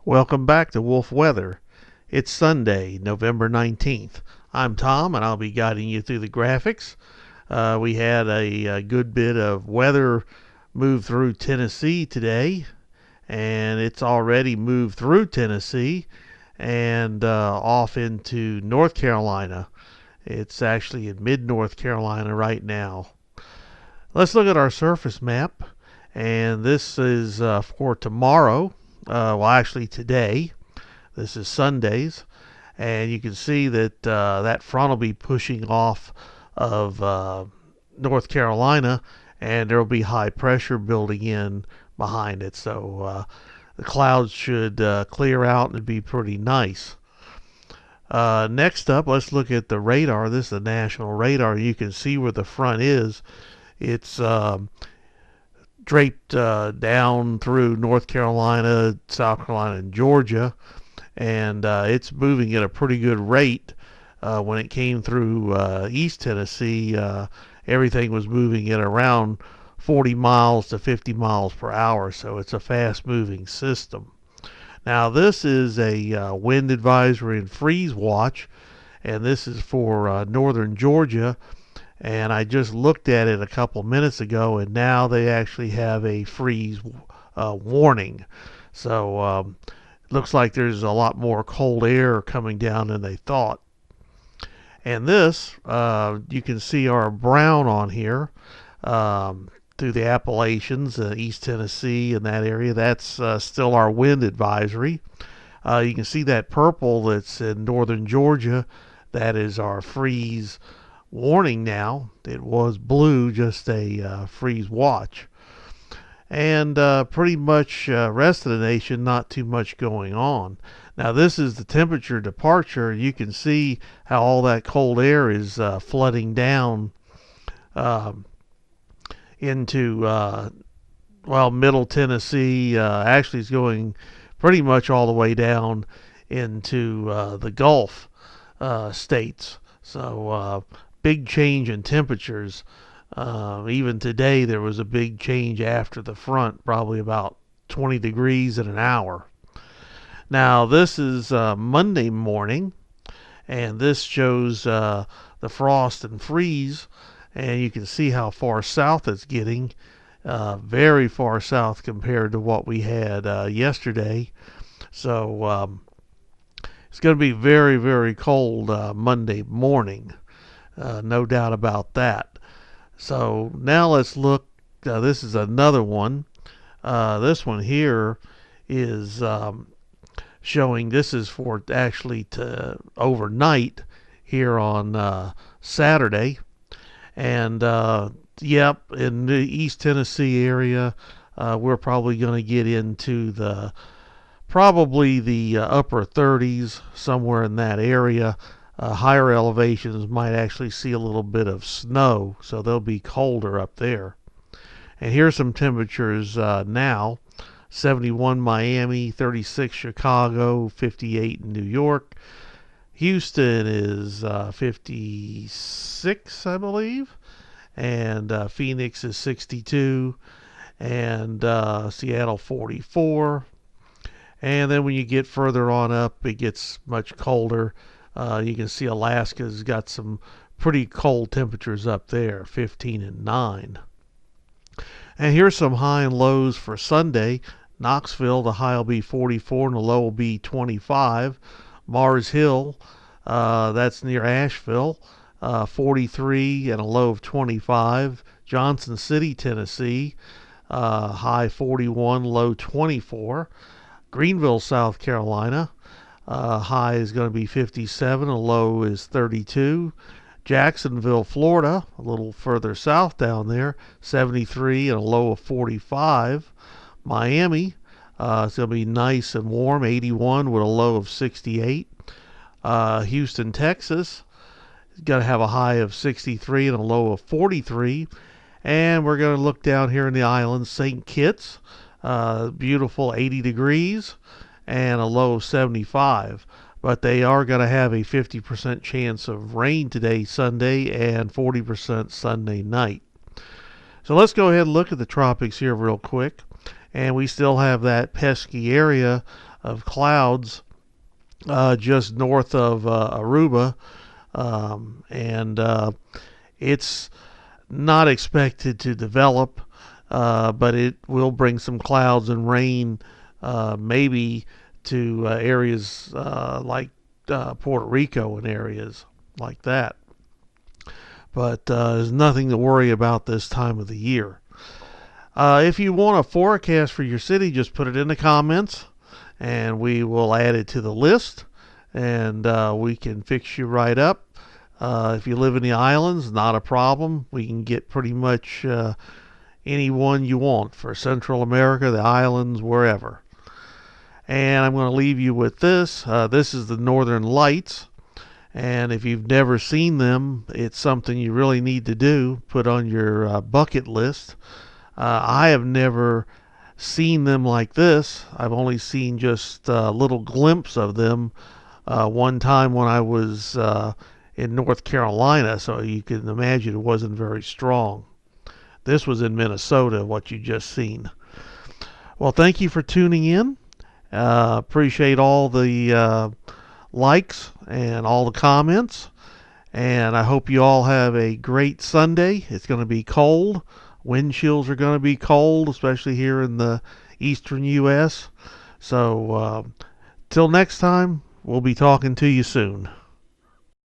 Welcome back to Wolf Weather. It's Sunday, November 19th. I'm Tom, and I'll be guiding you through the graphics. We had a good bit of weather move through Tennessee today, and it's already moved through Tennessee and off into North Carolina. It's actually in mid-North Carolina right now. Let's look at our surface map, and this is for tomorrow. Actually today. This is Sundays, and you can see that that front will be pushing off of North Carolina, and there will be high pressure building in behind it. So the clouds should clear out and be pretty nice. Next up, let's look at the radar. This is the national radar. You can see where the front is. It's draped down through North Carolina, South Carolina, and Georgia, and it's moving at a pretty good rate. When it came through East Tennessee, everything was moving at around 40 miles to 50 miles per hour, so it's a fast-moving system. Now, this is a wind advisory and freeze watch, and this is for northern Georgia. And I just looked at it a couple minutes ago, and now they actually have a freeze warning. So looks like there's a lot more cold air coming down than they thought. And this, you can see our brown on here through the Appalachians, East Tennessee, and that area. That's still our wind advisory. You can see that purple that's in northern Georgia. That is our freeze warning now. It was blue, just a freeze watch. And pretty much rest of the nation, not too much going on. Now this is the temperature departure. You can see how all that cold air is flooding down into middle Tennessee. Actually it's going pretty much all the way down into the Gulf states. So big change in temperatures. Even today there was a big change after the front, probably about 20 degrees in an hour. Now this is Monday morning, and this shows the frost and freeze, and you can see how far south it's getting. Very far south compared to what we had yesterday. So it's going to be very, very cold Monday morning. No doubt about that. So now let's look. This is another one. This one here is showing. This is for actually to overnight here on Saturday. And yep, in the East Tennessee area, we're probably going to get into the upper 30s, somewhere in that area. Higher elevations might actually see a little bit of snow, so they'll be colder up there. And here's some temperatures now. 71 Miami, 36 Chicago, 58 in New York. Houston is 56, I believe. And Phoenix is 62. And Seattle 44. And then when you get further on up, it gets much colder. You can see Alaska's got some pretty cold temperatures up there, 15 and 9. And here's some high and lows for Sunday. Knoxville, the high will be 44 and the low will be 25. Mars Hill, that's near Asheville, 43 and a low of 25. Johnson City, Tennessee, high 41, low 24. Greenville, South Carolina, high is going to be 57, a low is 32. Jacksonville, Florida, a little further south down there, 73 and a low of 45. Miami, it's going to be nice and warm, 81 with a low of 68. Houston, Texas, is going to have a high of 63 and a low of 43. And we're going to look down here in the islands, St. Kitts, beautiful 80 degrees and a low of 75. But they are going to have a 50% chance of rain today, Sunday, and 40% Sunday night. So let's go ahead and look at the tropics here real quick. And we still have that pesky area of clouds just north of Aruba, and it's not expected to develop, but it will bring some clouds and rain, maybe to areas like Puerto Rico and areas like that. But there's nothing to worry about this time of the year. If you want a forecast for your city, just put it in the comments and we will add it to the list, and we can fix you right up. If you live in the islands, not a problem. We can get pretty much any one you want for Central America, the islands, wherever. And I'm going to leave you with this. This is the Northern Lights. And if you've never seen them, it's something you really need to do. Put on your bucket list. I have never seen them like this. I've only seen just a little glimpse of them one time when I was in North Carolina, so you can imagine it wasn't very strong. This was in Minnesota, what you just seen. Well, thank you for tuning in. Appreciate all the likes and all the comments, and I hope you all have a great Sunday. It's going to be cold. Wind chills are going to be cold, especially here in the eastern U.S. So till next time, we'll be talking to you soon.